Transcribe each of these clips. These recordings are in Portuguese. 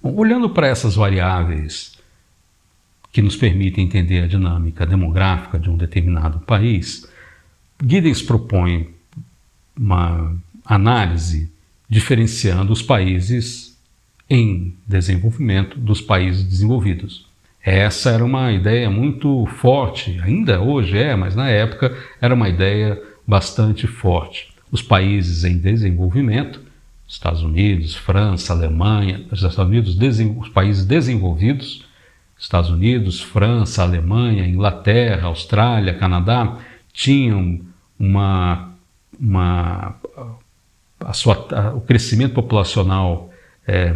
Bom, olhando para essas variáveis que nos permitem entender a dinâmica demográfica de um determinado país, Giddens propõe uma análise diferenciando os países em desenvolvimento dos países desenvolvidos. Essa era uma ideia muito forte, ainda hoje é, mas na época era uma ideia bastante forte. Os países em desenvolvimento, Estados Unidos, França, Alemanha, os países desenvolvidos, Estados Unidos, França, Alemanha, Inglaterra, Austrália, Canadá, tinham o crescimento populacional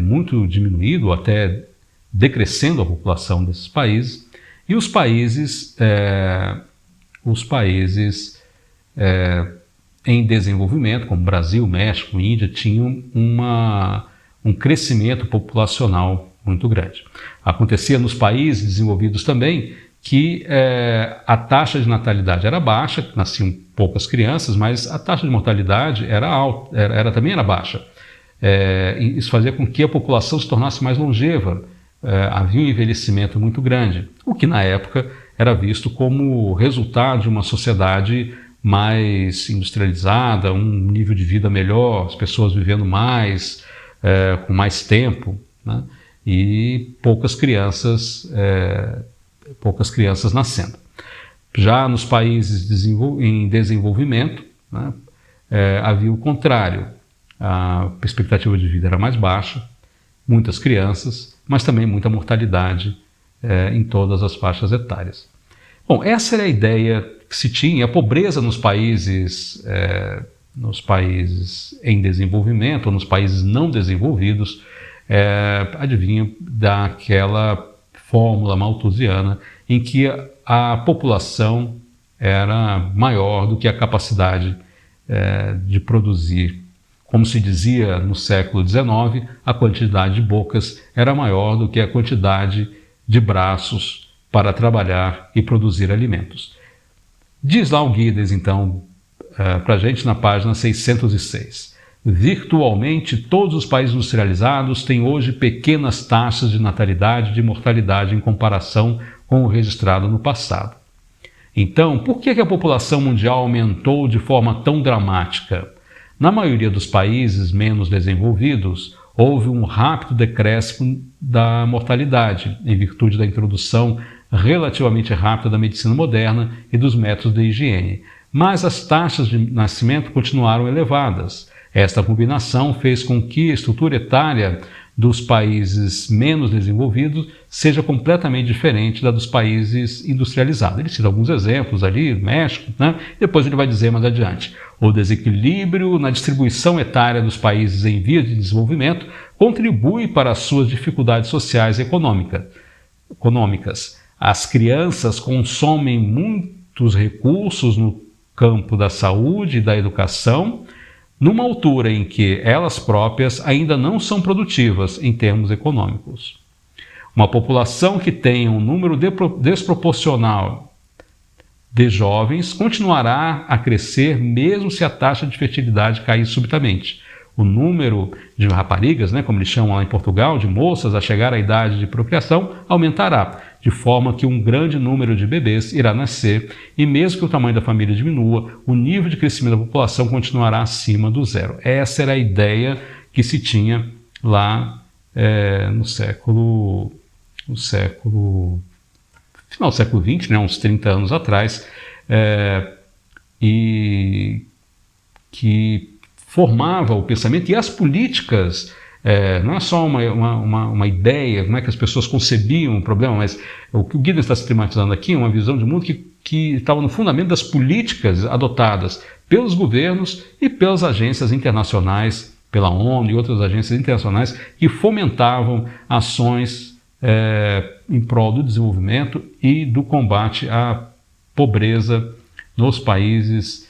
muito diminuído, ou até decrescendo a população desses países, e os países em desenvolvimento, como Brasil, México, Índia, tinham um crescimento populacional muito grande. Acontecia nos países desenvolvidos também que a taxa de natalidade era baixa, nasciam poucas crianças, mas a taxa de mortalidade era alta, também era baixa. Isso fazia com que a população se tornasse mais longeva. Havia um envelhecimento muito grande, o que na época era visto como resultado de uma sociedade mais industrializada, um nível de vida melhor, as pessoas vivendo mais, com mais tempo, né? E poucas crianças nascendo. Já nos países em desenvolvimento, né, havia o contrário. A expectativa de vida era mais baixa, muitas crianças, mas também muita mortalidade em todas as faixas etárias. Bom, essa era a ideia que se tinha. A pobreza nos países em desenvolvimento, ou nos países não desenvolvidos, adivinha daquela fórmula malthusiana em que a população era maior do que a capacidade de produzir. Como se dizia no século XIX, a quantidade de bocas era maior do que a quantidade de braços para trabalhar e produzir alimentos. Diz lá o Giddens, então, para a gente na página 606. Virtualmente todos os países industrializados têm hoje pequenas taxas de natalidade e de mortalidade em comparação com o registrado no passado. Então, por que a população mundial aumentou de forma tão dramática? Na maioria dos países menos desenvolvidos, houve um rápido decréscimo da mortalidade, em virtude da introdução relativamente rápida da medicina moderna e dos métodos de higiene. Mas as taxas de nascimento continuaram elevadas. Esta combinação fez com que a estrutura etária dos países menos desenvolvidos seja completamente diferente da dos países industrializados. Ele cita alguns exemplos ali, México, né? Depois ele vai dizer mais adiante. O desequilíbrio na distribuição etária dos países em vias de desenvolvimento contribui para as suas dificuldades sociais e econômicas. As crianças consomem muitos recursos no campo da saúde e da educação, numa altura em que elas próprias ainda não são produtivas em termos econômicos. Uma população que tenha um número desproporcional de jovens continuará a crescer mesmo se a taxa de fertilidade cair subitamente. O número de raparigas, como eles chamam lá em Portugal, de moças a chegar à idade de procriação, aumentará, de forma que um grande número de bebês irá nascer e mesmo que o tamanho da família diminua, o nível de crescimento da população continuará acima do zero. Essa era a ideia que se tinha lá no final do século XX, uns 30 anos atrás, e que formava o pensamento e as políticas. Não é só uma ideia, como é que as pessoas concebiam o problema, mas o que o Giddens está sistematizando aqui é uma visão de mundo que estava no fundamento das políticas adotadas pelos governos e pelas agências internacionais, pela ONU e outras agências internacionais que fomentavam ações em prol do desenvolvimento e do combate à pobreza nos países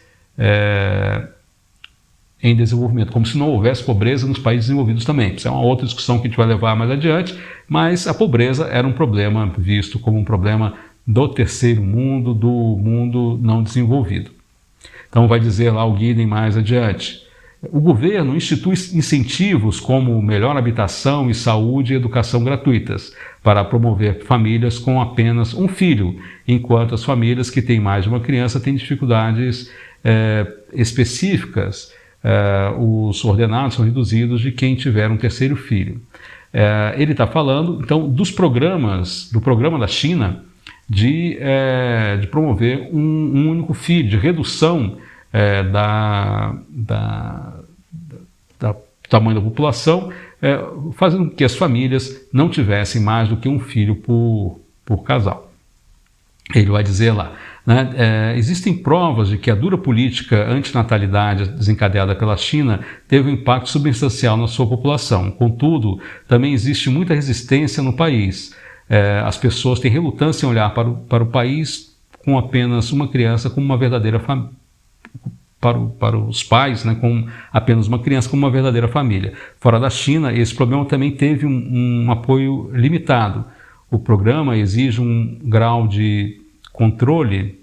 em desenvolvimento, como se não houvesse pobreza nos países desenvolvidos também. Isso é uma outra discussão que a gente vai levar mais adiante, mas a pobreza era um problema visto como um problema do terceiro mundo, do mundo não desenvolvido. Então vai dizer lá o Giddens mais adiante, O governo institui incentivos como melhor habitação e saúde e educação gratuitas para promover famílias com apenas um filho, enquanto as famílias que têm mais de uma criança têm dificuldades específicas. Os ordenados são reduzidos de quem tiver um terceiro filho. Ele está falando, então, do programa da China de promover um único filho, de redução do tamanho da população, fazendo com que as famílias não tivessem mais do que um filho por casal. Ele vai dizer lá, né, existem provas de que a dura política antinatalidade desencadeada pela China teve um impacto substancial na sua população. Contudo, também existe muita resistência no país. As pessoas têm relutância em olhar para o país com apenas uma criança como uma verdadeira família. Para os pais, né, com apenas uma criança como uma verdadeira família. Fora da China, esse problema também teve um apoio limitado. O programa exige um grau de controle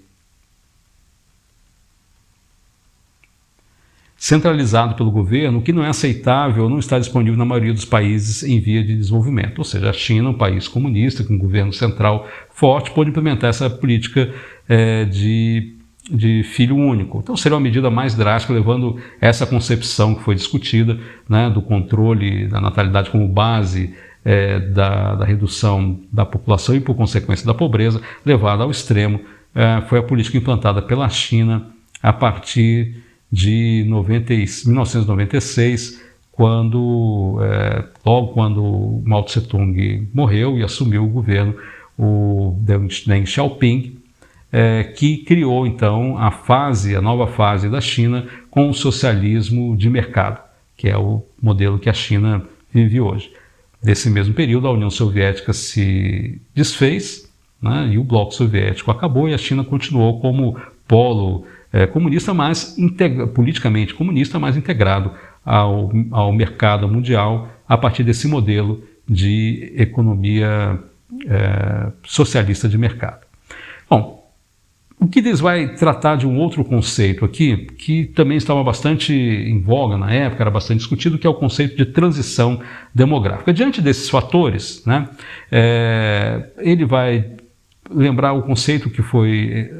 centralizado pelo governo, o que não é aceitável ou não está disponível na maioria dos países em via de desenvolvimento. Ou seja, a China, um país comunista, com um governo central forte, pode implementar essa política de filho único. Então seria uma medida mais drástica, levando essa concepção que foi discutida, né, do controle da natalidade como base da redução da população e, por consequência, da pobreza, levada ao extremo. Foi a política implantada pela China a partir de 1996, logo quando Mao Tse-tung morreu e assumiu o governo o Deng Xiaoping, que criou então a nova fase da China com o socialismo de mercado, que é o modelo que a China vive hoje. Nesse mesmo período, a União Soviética se desfez, né, e o Bloco Soviético acabou, e a China continuou como polo comunista, politicamente comunista, mais integrado ao mercado mundial a partir desse modelo de economia socialista de mercado. Bom, o Giddens vai tratar de um outro conceito aqui, que também estava bastante em voga na época, era bastante discutido, que é o conceito de transição demográfica. Diante desses fatores, né, ele vai lembrar o conceito que foi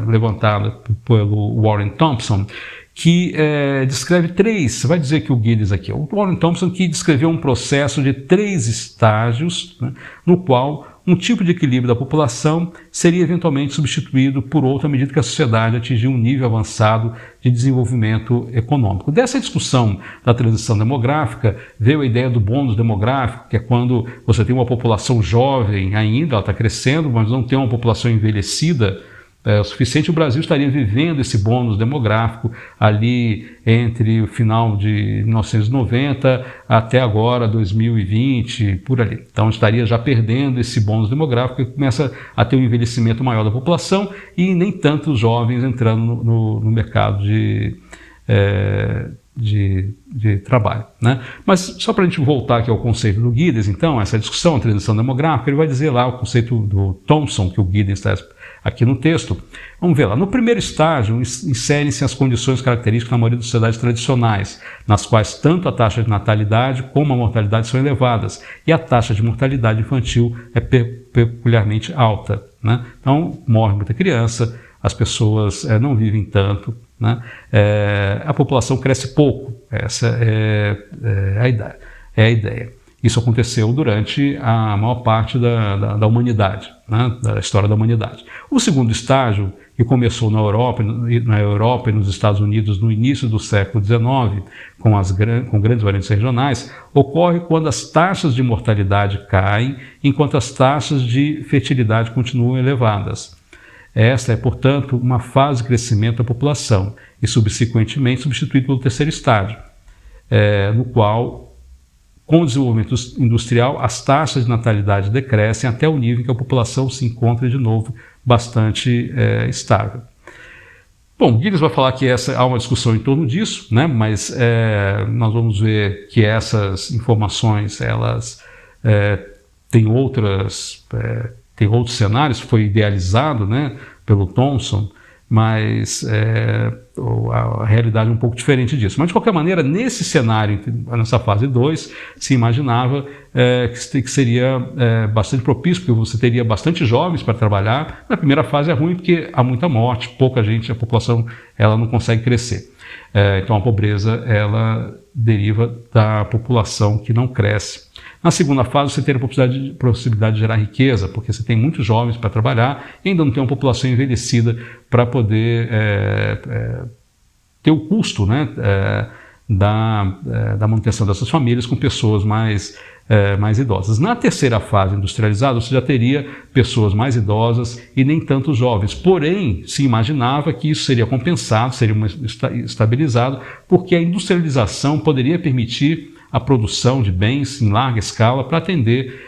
levantado pelo Warren Thompson, que descreve vai dizer que o Giddens aqui, o Warren Thompson, que descreveu um processo de 3 estágios, né, no qual um tipo de equilíbrio da população seria eventualmente substituído por outro à medida que a sociedade atingir um nível avançado de desenvolvimento econômico. Dessa discussão da transição demográfica veio a ideia do bônus demográfico, que é quando você tem uma população jovem ainda, ela está crescendo, mas não tem uma população envelhecida o suficiente. O Brasil estaria vivendo esse bônus demográfico ali entre o final de 1990 até agora, 2020, por ali. Então estaria já perdendo esse bônus demográfico, e começa a ter um envelhecimento maior da população e nem tantos jovens entrando no mercado de trabalho, né? Mas só para a gente voltar aqui ao conceito do Giddens, então, essa discussão, a transição demográfica, ele vai dizer lá o conceito do Thompson, que o Giddens está aqui no texto. Vamos ver lá. No primeiro estágio, inserem-se as condições características na maioria das sociedades tradicionais, nas quais tanto a taxa de natalidade como a mortalidade são elevadas, e a taxa de mortalidade infantil é peculiarmente alta, né? Então, morre muita criança, as pessoas não vivem tanto, né? A população cresce pouco. Essa é a ideia. Isso aconteceu durante a maior parte da humanidade, né, da história da humanidade. O segundo estágio, que começou na Europa e nos Estados Unidos no início do século XIX, com grandes variantes regionais, ocorre quando as taxas de mortalidade caem, enquanto as taxas de fertilidade continuam elevadas. Esta é, portanto, uma fase de crescimento da população e, subsequentemente, substituída pelo terceiro estágio, no qual, com o desenvolvimento industrial, as taxas de natalidade decrescem até o nível em que a população se encontra de novo bastante estável. Bom, Giddens vai falar que há uma discussão em torno disso, né? Mas nós vamos ver que essas informações elas têm outros cenários. Foi idealizado, né, pelo Thompson, mas a realidade é um pouco diferente disso. Mas, de qualquer maneira, nesse cenário, nessa fase 2, se imaginava que seria bastante propício, porque você teria bastante jovens para trabalhar. Na primeira fase é ruim porque há muita morte, pouca gente, a população ela não consegue crescer. Então a pobreza ela deriva da população que não cresce. Na segunda fase você tem a possibilidade de gerar riqueza, porque você tem muitos jovens para trabalhar e ainda não tem uma população envelhecida para poder ter o custo, né, da manutenção dessas famílias com pessoas mais idosas. Na terceira fase industrializada, você já teria pessoas mais idosas e nem tanto jovens. Porém, se imaginava que isso seria compensado, seria estabilizado, porque a industrialização poderia permitir a produção de bens em larga escala para atender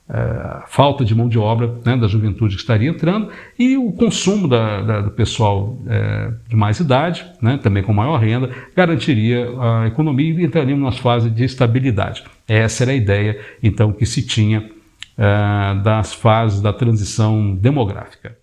a falta de mão de obra, né, da juventude que estaria entrando, e o consumo do pessoal de mais idade, né, também com maior renda, garantiria a economia e entraríamos numa fase de estabilidade. Essa era a ideia, então, que se tinha das fases da transição demográfica.